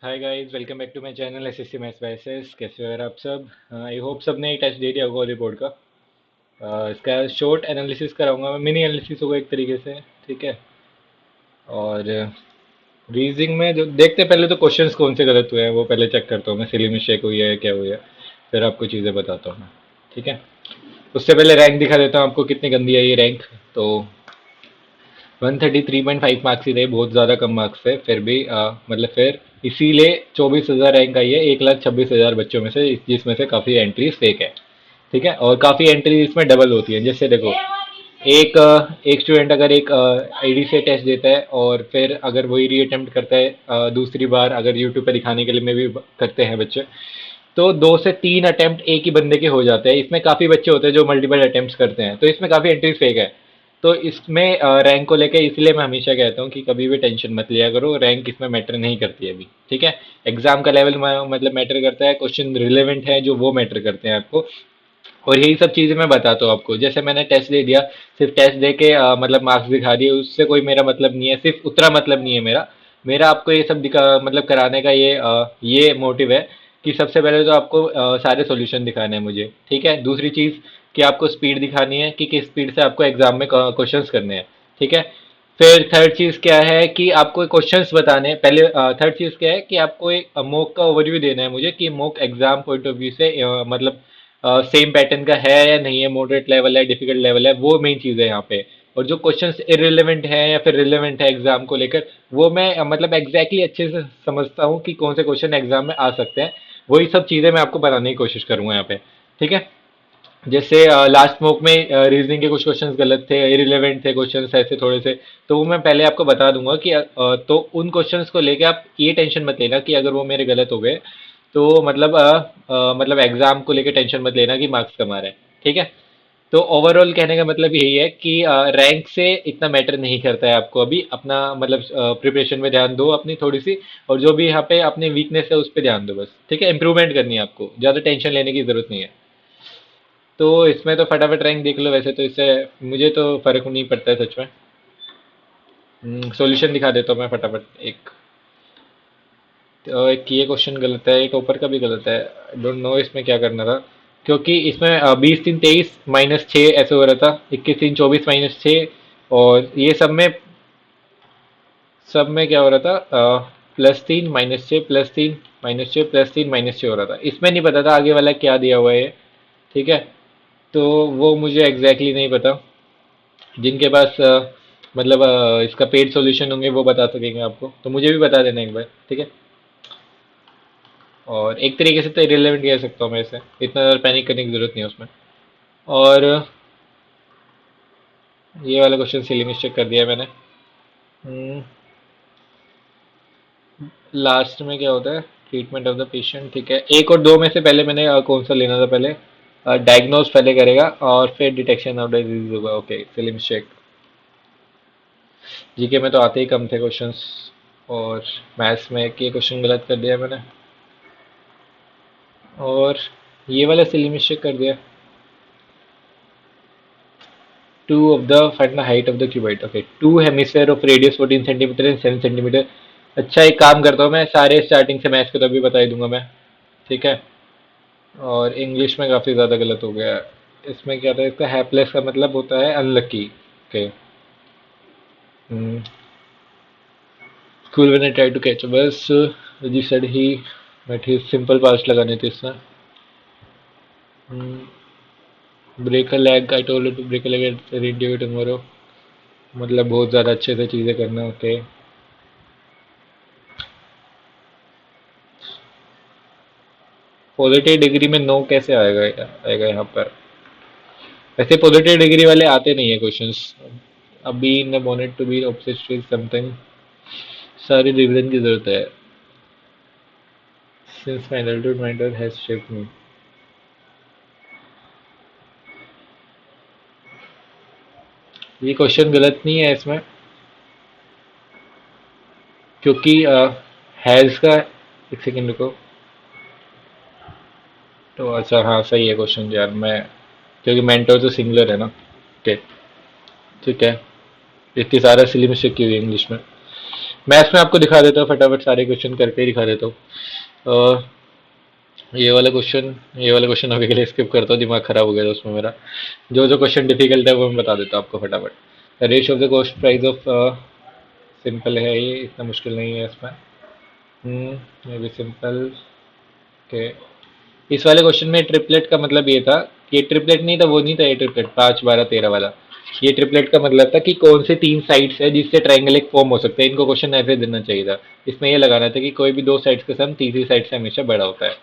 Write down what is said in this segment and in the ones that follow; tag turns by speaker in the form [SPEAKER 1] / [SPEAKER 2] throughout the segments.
[SPEAKER 1] Hi guys, welcome back to my channel SSC maths by SS. कैसे हो यार आप सब? आई होप सबने एक टेस्ट दे दिया होगा रिपोर्ट का। इसका शॉर्ट एनालिसिस कराऊंगा मैं, मिनी एनालिसिस होगा एक तरीके से। ठीक है। और रीजनिंग में जो देखते हैं, पहले तो क्वेश्चंस कौन से गलत हुए हैं वो पहले चेक करता हूँ मैं, सिली मिस्टेक हुई है क्या हुई है, फिर आपको चीज़ें बताता हूँ मैं। ठीक है। उससे पहले रैंक दिखा देता हूँ आपको कितनी गंदी है ये रैंक। तो 133.5 मार्क्स ही थे, बहुत ज़्यादा कम मार्क्स थे, फिर भी मतलब फिर इसीलिए 24,000 रैंक आई है 1,26,000 बच्चों में से, जिसमें से काफ़ी एंट्रीज फेक है। ठीक है। और काफ़ी एंट्रीज इसमें डबल होती है। जैसे देखो, एक स्टूडेंट अगर एक आईडी से टेस्ट देता है और फिर अगर वही री अटेम्प्ट करता है दूसरी बार, अगर यूट्यूब पे दिखाने के लिए में भी करते हैं बच्चे, तो 2 से 3 अटेम्प्ट एक ही बंदे के हो जाते हैं। इसमें काफ़ी बच्चे होते हैं जो मल्टीपल अटेम्प्ट करते हैं, तो इसमें काफ़ी एंट्रीज फेक है। तो इसमें रैंक को लेकर इसलिए मैं हमेशा कहता हूँ कि कभी भी टेंशन मत लिया करो, रैंक इसमें मैटर नहीं करती है अभी। ठीक है। एग्जाम का लेवल मतलब मैटर करता है, क्वेश्चन रिलेवेंट है जो वो मैटर करते हैं आपको। और यही सब चीज़ें मैं बताता हूँ आपको। जैसे मैंने टेस्ट दे दिया, सिर्फ टेस्ट दे के मतलब मार्क्स दिखा दिए, उससे कोई मेरा मतलब नहीं है, सिर्फ उतना मतलब नहीं है मेरा। मेरा आपको ये सब दिखा मतलब कराने का ये मोटिव है कि सबसे पहले तो आपको सारे सॉल्यूशन दिखाने हैं मुझे। ठीक है। दूसरी चीज़ कि आपको स्पीड दिखानी है कि किस स्पीड से आपको एग्जाम में क्वेश्चंस करने हैं। ठीक है। फिर थर्ड चीज़ क्या है कि आपको क्वेश्चंस बताने हैं पहले। थर्ड चीज़ क्या है कि आपको एक मॉक का ओवरव्यू देना है मुझे कि mock exam point of view से मतलब सेम पैटर्न का है या नहीं है, मॉडरेट लेवल है, डिफिकल्ट लेवल है, वो मेन चीज़ है यहाँ पे। और जो क्वेश्चंस इररिलेवेंट है या फिर रिलेवेंट है एग्जाम को लेकर, वो मैं मतलब एग्जैक्टली अच्छे से समझता हूँ कि कौन से क्वेश्चन एग्जाम में आ सकते हैं। वही सब चीज़ें मैं आपको बताने की कोशिश करूंगा यहाँ पे। ठीक है। जैसे लास्ट मॉक में रीजनिंग के कुछ क्वेश्चंस गलत थे, इररिलेवेंट थे क्वेश्चंस ऐसे थोड़े से, तो वो मैं पहले आपको बता दूंगा कि तो उन क्वेश्चंस को लेके आप ये टेंशन मत लेना कि अगर वो मेरे गलत हो गए तो मतलब मतलब एग्जाम को लेके टेंशन मत लेना कि मार्क्स कम आ रहे हैं। ठीक है। तो ओवरऑल कहने का मतलब यही है कि रैंक से इतना मैटर नहीं करता है आपको अभी, अपना मतलब प्रिपरेशन में ध्यान दो अपनी थोड़ी सी, और जो भी यहाँ पे अपनी वीकनेस है उस पर ध्यान दो बस। ठीक है। इंप्रूवमेंट करनी है आपको, ज़्यादा टेंशन लेने की ज़रूरत नहीं है। तो इसमें तो फटाफट रैंक देख लो, वैसे तो इससे मुझे तो फर्क नहीं पड़ता है सच में। सॉल्यूशन दिखा देता हूँ मैं फटाफट। तो एक ये क्वेश्चन गलत है, एक ऊपर का भी गलत है। डोंट नो इसमें क्या करना था, क्योंकि इसमें 20 3 23 -6 ऐसे हो रहा था, 21 3 24 -6। और ये सब में क्या हो रहा था, +3 -6 +3 -6 +3 -6 हो रहा था। इसमें नहीं पता था आगे वाला क्या दिया हुआ है ये। ठीक है। तो वो मुझे एग्जैक्टली नहीं पता। जिनके पास मतलब इसका पेड सॉल्यूशन होंगे वो बता सकेंगे आपको, तो मुझे भी बता देना एक बार। ठीक है। और एक तरीके से तो इरेलीवेंट कह सकता हूँ मैं इसे, इतना ज़्यादा पैनिक करने की जरूरत नहीं है उसमें। और ये वाला क्वेश्चन सिली मिस्टेक कर दिया मैंने। लास्ट में क्या होता है, ट्रीटमेंट ऑफ द पेशेंट। ठीक है। एक और दो में से पहले मैंने कौन सा लेना था, पहले डायग्नोज पहले करेगा और फिर डिटेक्शन ऑफ डिजीज होगा। Okay, silly mistake. जीके में तो आते ही कम थे क्वेश्चंस, और मैथ्स में एक ये क्वेश्चन गलत कर दिया मैंने, और ये वाला सिली मिस्टेक कर दिया। To of the find the height of the cuboid. Okay, two hemisphere of radius 14 centimetre and 7 centimetre. अच्छा, एक काम करता हूँ मैं, सारे स्टार्टिंग से मैथ्स को तो अभी बता ही दूंगा मैं। ठीक है। और इंग्लिश में काफ़ी ज़्यादा गलत हो गया है। इसमें क्या था, इसका हैप्लेस का मतलब होता है unlucky. Okay. School when I try to catch bus, जी said he but he simple past लगाने थे इसमें। Break a leg, I told to break a leg at interview tomorrow. मतलब बहुत ज़्यादा अच्छे से चीज़ें करना होते। पॉजिटिव डिग्री में नो कैसे आएगा, आएगा यहाँ पर? वैसे पॉजिटिव डिग्री वाले आते नहीं है क्वेश्चंस। अभी in bonnet to be obsessed with something, सारी रिवीजन की जरूरत है। Since my adulthood mind has shaped me. ये क्वेश्चन गलत नहीं है इसमें, क्योंकि हैज़ का, एक सेकेंड रुको। तो अच्छा, हाँ सही है क्वेश्चन यार, मैं क्योंकि मेंटोर तो सिंगुलर है ना। ओके। ठीक है। इतनी सारा सिली मिस्टेक की हुई है इंग्लिश में। मैथ्स में आपको दिखा देता हूँ, फटाफट सारे क्वेश्चन करके ही दिखा देता हूँ। अ, ये वाला क्वेश्चन अभी के लिए स्किप करता हूँ, दिमाग खराब हो गया था उसमें मेरा। जो जो क्वेश्चन डिफिकल्ट है वो मैं बता देता हूँ आपको फटाफट। Ratio of the cost price of, simple है ये, इतना मुश्किल नहीं है इसमें। ये भी सिंपल के। इस वाले क्वेश्चन में ट्रिपलेट का मतलब ये था, ये ट्रिपलेट नहीं था, वो नहीं था ये ट्रिपलेट 5 12 13 वाला। ये ट्रिपलेट का मतलब था कि कौन से 3 साइड्स है जिससे ट्रायंगल एक फॉर्म हो सकता है, इनको क्वेश्चन ऐसे देना चाहिए था। इसमें ये लगाना था कि कोई भी 2 साइड्स का सम तीसरी साइड से हमेशा बड़ा होता है।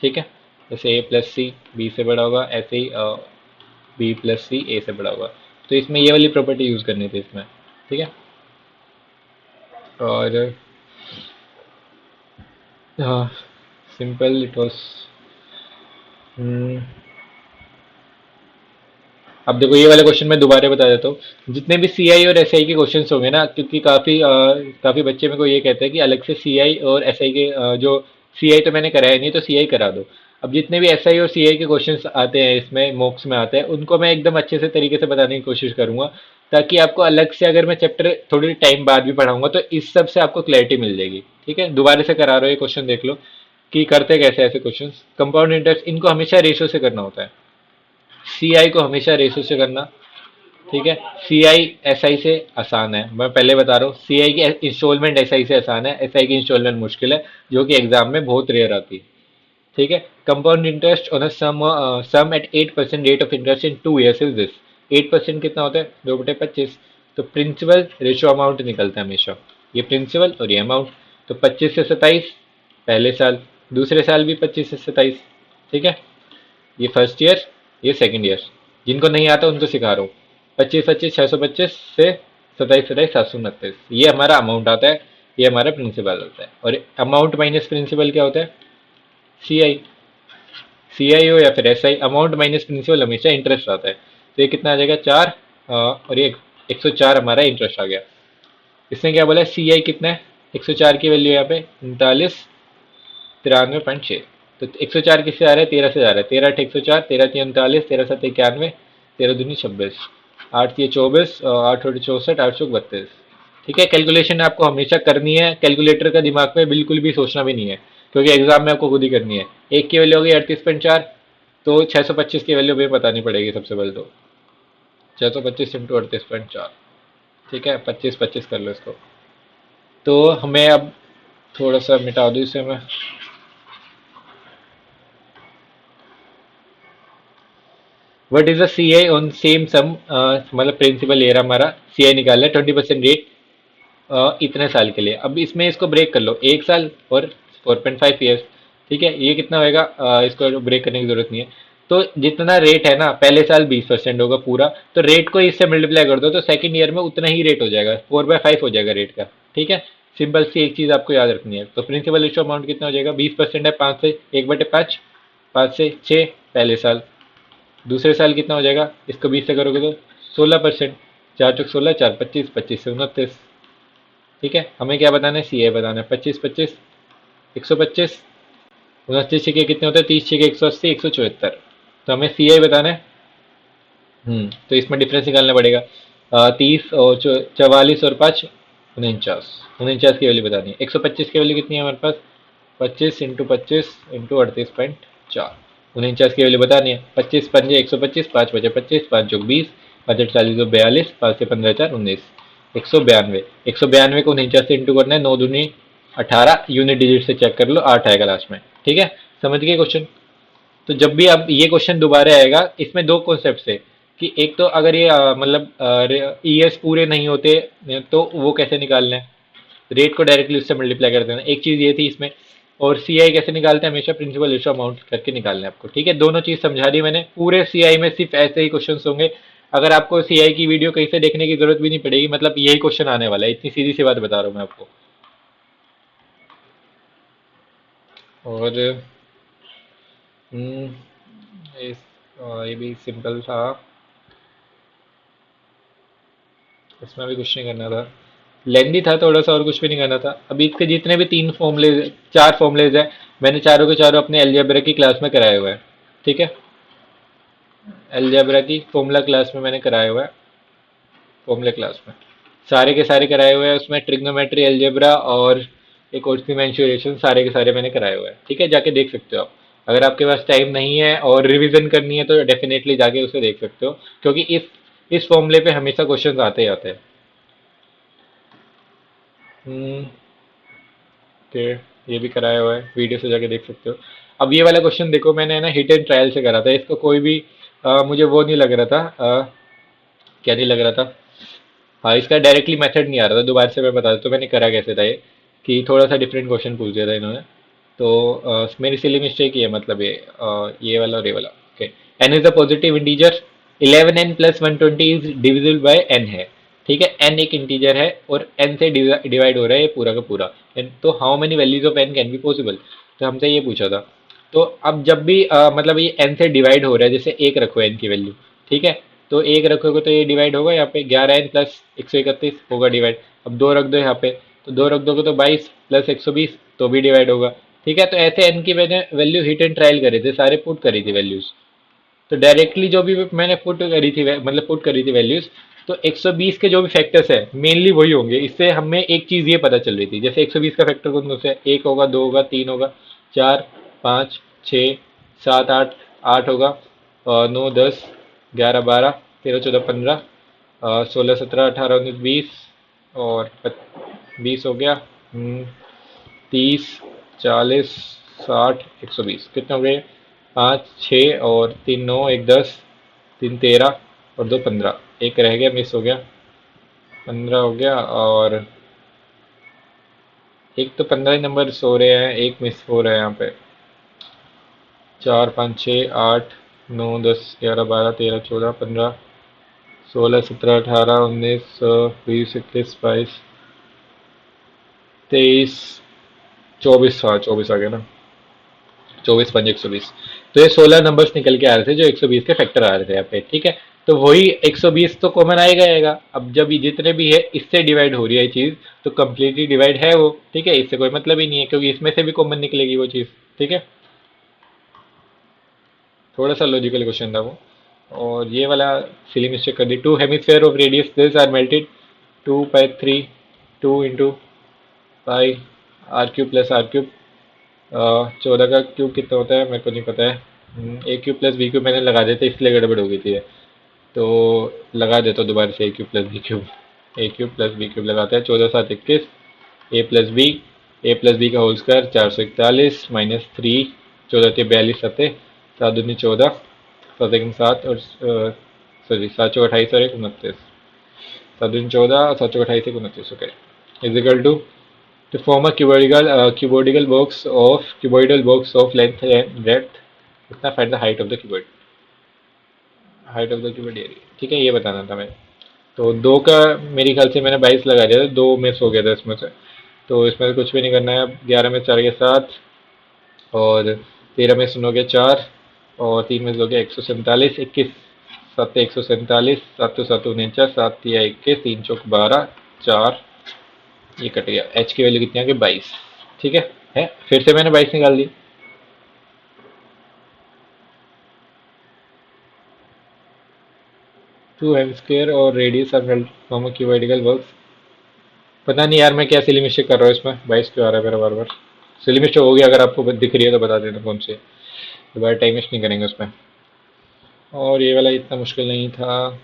[SPEAKER 1] ठीक है, जैसे A+C B से बड़ा होगा, ऐसे ही B+C A से बड़ा होगा। तो इसमें ये वाली प्रॉपर्टी यूज करनी थी इसमें। ठीक है, और हाँ, सिंपल इट वॉज। अब देखो ये वाला क्वेश्चन मैं दोबारा बता देता हूँ। जितने भी सीआई और एसआई के क्वेश्चंस होंगे ना, क्योंकि काफी बच्चे मेरे को ये कहते हैं कि अलग से सीआई और एसआई के, जो सीआई तो मैंने कराया नहीं तो सीआई करा दो। अब जितने भी एसआई और सीआई के क्वेश्चंस आते हैं इसमें मॉक्स में आते हैं, उनको मैं एकदम अच्छे से तरीके से बताने की कोशिश करूंगा, ताकि आपको अलग से अगर मैं चैप्टर थोड़ी टाइम बाद भी पढ़ाऊंगा तो इस सब से आपको क्लैरिटी मिल जाएगी। ठीक है, दोबारा से करा रहा हूँ, ये क्वेश्चन देख लो कि करते कैसे ऐसे क्वेश्चन। कंपाउंड इंटरेस्ट इनको हमेशा रेशो से करना होता है, सी आई को हमेशा रेशो से करना। ठीक है, सी आई एस आई से आसान है, मैं पहले बता रहा हूँ। सी आई की इंस्टॉलमेंट एस आई से आसान है, एस आई की इंस्टॉलमेंट मुश्किल है, जो कि एग्जाम में बहुत रेयर आती है। ठीक है, compound interest on sum at 8% rate of interest in 2 years is this. 8% कितना होता है, 2/25। तो प्रिंसिपल रेशो अमाउंट निकलता है हमेशा, ये प्रिंसिपल और ये अमाउंट। तो 25 से 27 पहले साल, दूसरे साल भी 25 से 27। ठीक है, ये फर्स्ट ईयर, ये सेकंड ईयर। जिनको नहीं आता उनको सिखा रहा हूँ। 25 25 625 से 27 27 729, ये हमारा अमाउंट आता है, ये हमारा प्रिंसिपल होता है। और अमाउंट माइनस प्रिंसिपल क्या होता है, सी आई। सी आई हो या फिर S I, amount minus principal हमेशा इंटरेस्ट आता है। तो ये कितना आ जाएगा, 4, और ये 104 हमारा इंटरेस्ट आ गया। इसने क्या बोला, सी आई कितना है, 104 की वैल्यू यहाँ पे 39 93.6। तो 104 किससे आ रहा है, 13 से आ रहा है। 13 8 104, 13 3 39, 13 7 91, 13 दूनी 26, 8 3 24, 8 8 64, 8 4 32। ठीक है, कैलकुलेशन आपको हमेशा करनी है, कैलकुलेटर का दिमाग में बिल्कुल भी सोचना भी नहीं है, क्योंकि एग्जाम में आपको खुद ही करनी है। एक की वैल्यू होगी 38.4, तो 625 की वैल्यू भी बतानी पड़ेगी सबसे पहले तो। 625 × 38.4। ठीक है, 25 25 कर लो इसको। तो हमें अब थोड़ा सा मिटा दूँ इसे मैं। What is the C I on same sum, मतलब प्रिंसिपल ले रहा हमारा, सी आई निकाल है 20% रेट इतने साल के लिए। अब इसमें इसको ब्रेक कर लो, 1 साल और 4.5 ईयर्स। ठीक है, ये कितना होएगा, इसको ब्रेक करने की जरूरत नहीं है। तो जितना रेट है ना, पहले साल 20% होगा पूरा, तो रेट को इससे मल्टीप्लाई कर दो तो सेकंड ईयर में उतना ही रेट हो जाएगा, 4/5 हो जाएगा रेट का। ठीक है, सिंपल सी एक चीज आपको याद रखनी है। तो प्रिंसिपल इशू अमाउंट कितना हो जाएगा, 20% है, 5 से 1/5, 5 से 6 पहले साल। दूसरे साल कितना हो जाएगा, इसको 20 से करोगे तो 16%, 4 × 16 4 25, 25 से 29। ठीक है, हमें क्या बताना है, सी ए बताना है। 25 25 125, 29 छः कितने होते हैं, 30 6 180, 174। तो हमें सी आई बताना है। तो इसमें डिफरेंस निकालना पड़ेगा। 30 और 44 और 5 49, 49 की वैल्यू बतानी है। 125 की वैल्यू कितनी है हमारे पास, 25 × 25 × 38.4। 49 की वैल्यू बतानी है। 25 पंजे 125, 5 5 25, 5 × 20, 5 8 40 42, 5 से 15 4 19, 192। 192 को 49 से इंटू करना है, 9 दूनी 18, यूनिट डिजिट से चेक कर लो, 8 आएगा लास्ट में। ठीक है, समझ गए क्वेश्चन। तो जब भी अब ये क्वेश्चन दोबारा आएगा, इसमें दो कॉन्सेप्ट है कि एक तो अगर ये मतलब ईयर्स पूरे नहीं होते तो वो कैसे निकालना है, रेट को डायरेक्टली उससे मल्टीप्लाई कर देना, एक चीज ये थी इसमें। और सीआई कैसे निकालते हैं, हमेशा प्रिंसिपल रेशो अमाउंट करके निकालना है आपको। ठीक है, दोनों चीज समझा दी मैंने। पूरे सीआई में सिर्फ ऐसे ही क्वेश्चन होंगे, अगर आपको सीआई की वीडियो कहीं से देखने की जरूरत भी नहीं पड़ेगी, मतलब यही क्वेश्चन आने वाला है, इतनी सीधी सी बात बता रहा हूँ मैं आपको। और हम्म, ये भी सिंपल था, इसमें भी कुछ नहीं करना था, लेंदी था थोड़ा सा, और कुछ भी नहीं करना था। अभी इसके जितने भी 3 फॉर्मूले 4 फॉर्मूलेज हैं, मैंने चारों के चारों अपने अलजेब्रा की क्लास में कराए हुए हैं। ठीक है, अलजेब्रा की फॉर्मूला क्लास में मैंने कराया हुआ है, फॉर्मूला क्लास में। सारे के सारे कराए हुए हैं उसमें, ट्रिग्नोमेट्री, अलजेब्रा और एक और सी मेंसुरेशन, सारे के सारे मैंने कराए हुए हैं। ठीक है, जाके देख सकते हो आप। अगर आपके पास टाइम नहीं है और रिवीजन करनी है तो डेफिनेटली जाके उसे देख सकते हो, क्योंकि इस फॉर्मूले पे हमेशा क्वेश्चन आते ही आते हैं। हम्म, ओके, ये भी कराया हुआ है, वीडियो से जाके देख सकते हो। अब ये वाला क्वेश्चन देखो, मैंने ना हिट एंड ट्रायल से करा था इसको, कोई भी मुझे वो नहीं लग रहा था, क्या नहीं लग रहा था। हाँ, इसका डायरेक्टली मेथड नहीं आ रहा था, दोबारा से मैं बता देता हूँ मैंने करा कैसे था ये। कि थोड़ा सा डिफरेंट क्वेश्चन पूछ दिया था इन्होंने। तो मेरी सिली मिस्टेक ये, मतलब ये वाला और ये वाला। Okay, n is a positive integer, 11n plus 120 is divisible by n है। ठीक है, एन एक इंटीजर है और एन से डिवाइड हो रहा है ये पूरा का पूरा। तो how many values of n can be possible, तो हमसे ये पूछा था। तो अब जब भी मतलब ये एन से डिवाइड हो रहा है, जैसे एक रखो एन की वैल्यू। ठीक है, तो एक रखोगे तो ये डिवाइड होगा, यहाँ पे 11n प्लस 131 होगा डिवाइड। अब दो रख दो यहाँ पे, तो दो रख दोगे तो 22 प्लस 120 तो भी डिवाइड होगा। ठीक है, तो ऐसे एन की मैंने वैल्यू हिट एंड ट्रायल करे थे, सारे पुट करी थी वैल्यूज। तो डायरेक्टली जो भी मैंने पुट करी थी, मतलब पुट करी थी वैल्यूज, तो 120 के जो भी फैक्टर्स है मेनली वही होंगे। इससे हमें एक चीज ये पता चल रही थी, जैसे 120 का फैक्टर कौन कौन सा है, एक होगा, दो होगा, तीन होगा, चार, पाँच, छः, सात, आठ, आठ होगा, और नौ, दस, ग्यारह, बारह, तेरह, चौदह, पंद्रह, 16, 17, 18, 19, 20, और 20 हो गया, 30, 40, 60, 120, कितने हो गए, पाँच, छः और तीन, नौ, एक, 10, तीन, 13 और दो, 15, एक रह गया, मिस हो गया, 15 हो गया। और एक तो 15 ही नंबर सो रहे हैं, एक मिस हो रहा है यहाँ पे। चार, पाँच, छः, आठ, नौ, 10, 11, 12, 13, 14, 15, 16, 17, 18, 19, 20, 21, 22, 23, 24, हाँ 24 आ गया ना, 24, 5, 120। तो ये 16 नंबर्स निकल के आ रहे थे जो 120 के फैक्टर आ रहे थे यहाँ पे। ठीक है, तो वही 120 तो कॉमन आएगा आएगा। अब जब ये जितने भी है इससे डिवाइड हो रही है चीज, तो कम्प्लीटली डिवाइड है वो। ठीक है, इससे कोई मतलब ही नहीं है, क्योंकि इसमें से भी कॉमन निकलेगी वो चीज। ठीक है, थोड़ा सा लॉजिकल क्वेश्चन था वो। और ये वाला सिली मिस्टेक कर दी, two hemisphere of radius this are melted, 2 by 3, 2 into pi r cube plus r cube. 14 का क्यूब कितना होता है मेरे को नहीं पता है। ए क्यूब प्लस बी क्यूब मैंने लगा दिया था, इसलिए गड़बड़ हो गई थी ये। तो लगा देता हूँ दोबारा से, ए क्यूब प्लस बी क्यूब। ए क्यूब प्लस बी क्यूब लगाते हैं, 14, 7, 21, ए प्लस बी का होल स्क्वायर 441 -3, 14 के 42 सतह, 7 दूनी 14, 7 एकम 7 और सॉरी 7 चौक 28 और 1 29, 7 दूनी 14, 7 चौक 28, 1 29। Okay, is equal to to form a cuboidal box of length and breadth, इतना find the height of the cuboid, height of the cuboid area. ठीक है, ये बताना था मैं। तो दो का मेरे ख्याल से मैंने 22 लगा दिया था, दो मिस हो गया था इसमें से। तो इसमें कुछ भी नहीं करना है अब। 11 में 4 गया 7, और 13 में सुन हो गया 4, और 3 में हो गया 147, 21, 7 147, 7 7 49, 7 या 21, 3 चौक 12, 4, ये कट गया। एच की वैल्यू कितनी आ गई, 22। ठीक है, फिर से मैंने 22 निकाल दी। टू एम स्क्र और रेडियस ऑफ क्यूबिकल वर्क्स। पता नहीं यार मैं क्या सिली मिस्टेक कर रहा हूँ इसमें, 22 क्यों आ रहा है मेरा बार बार। सिली मिस्टेक होगी, अगर आपको दिख रही है तो बता देना कौन सी है, दोबारा टाइम वेस्ट नहीं करेंगे उसमें। और ये वाला इतना मुश्किल नहीं था।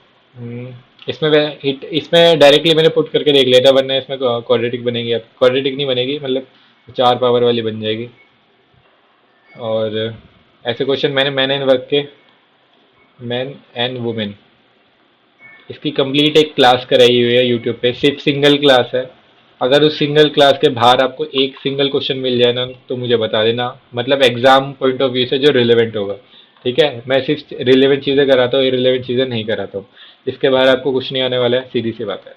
[SPEAKER 1] इसमें इसमें डायरेक्टली मैंने पुट करके देख लिया था, वरना इसमें क्वाड्रेटिक बनेगी, अब क्वाड्रेटिक नहीं बनेगी, मतलब 4 पावर वाली बन जाएगी। और ऐसे क्वेश्चन मैंने मैन एंड वर्क के, मैन एंड वुमेन, इसकी कंप्लीट एक क्लास कराई हुई है यूट्यूब पे, सिर्फ सिंगल क्लास है। अगर उस सिंगल क्लास के बाहर आपको एक सिंगल क्वेश्चन मिल जाए ना, तो मुझे बता देना, मतलब एग्जाम पॉइंट ऑफ व्यू से जो रिलेवेंट होगा। ठीक है, मैं सिर्फ रिलेवेंट चीज़ें कराता हूँ, इरिलेवेंट चीज़ें नहीं कराता हूँ। इसके बाहर आपको कुछ नहीं आने वाला है, सीधी सी बात है।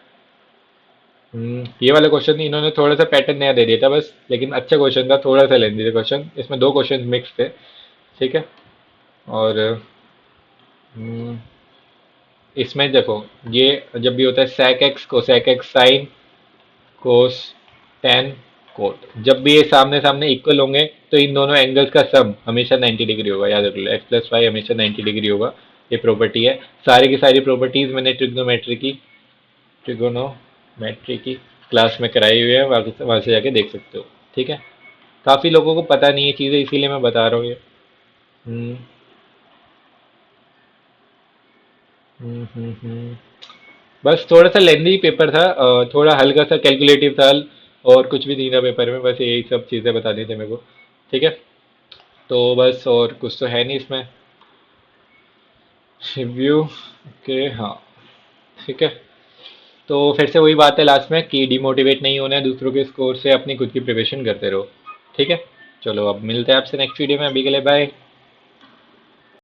[SPEAKER 1] ये वाला क्वेश्चन इन्होंने थोड़ा सा पैटर्न नया दे दिया था बस, लेकिन अच्छा क्वेश्चन था, थोड़ा सा लेंदी था क्वेश्चन, इसमें दो क्वेश्चन मिक्स थे। ठीक है, और हम्म, इसमें देखो, ये जब भी होता है sec x cosec x sin cos tan cot, जब भी ये सामने सामने इक्वल होंगे तो इन दोनों एंगल्स का सम हमेशा 90 डिग्री होगा, याद रख लो, x प्लस वाई हमेशा 90 डिग्री होगा। ये प्रॉपर्टी है, सारी की सारी प्रॉपर्टीज मैंने ट्रिग्नोमेट्री की, ट्रिगोनो मैट्रिक की क्लास में कराई हुई है, वहाँ से जाके देख सकते हो। ठीक है, काफ़ी लोगों को पता नहीं है चीज़ें, इसीलिए मैं बता रहा हूँ ये। हम्म। हम्म। बस थोड़ा सा लेंदी पेपर था, थोड़ा हल्का सा कैलकुलेटिव था, और कुछ भी नहीं था पेपर में, बस यही सब चीज़ें बतानी थी मेरे को। ठीक है, तो बस और कुछ तो है नहीं इसमें। रिव्यू ओके, हाँ। ठीक है, तो फिर से वही बात है लास्ट में कि डिमोटिवेट नहीं होना है दूसरों के स्कोर से, अपनी खुद की प्रिपरेशन करते रहो। ठीक है, चलो अब मिलते हैं आपसे नेक्स्ट वीडियो में, अभी के लिए बाय।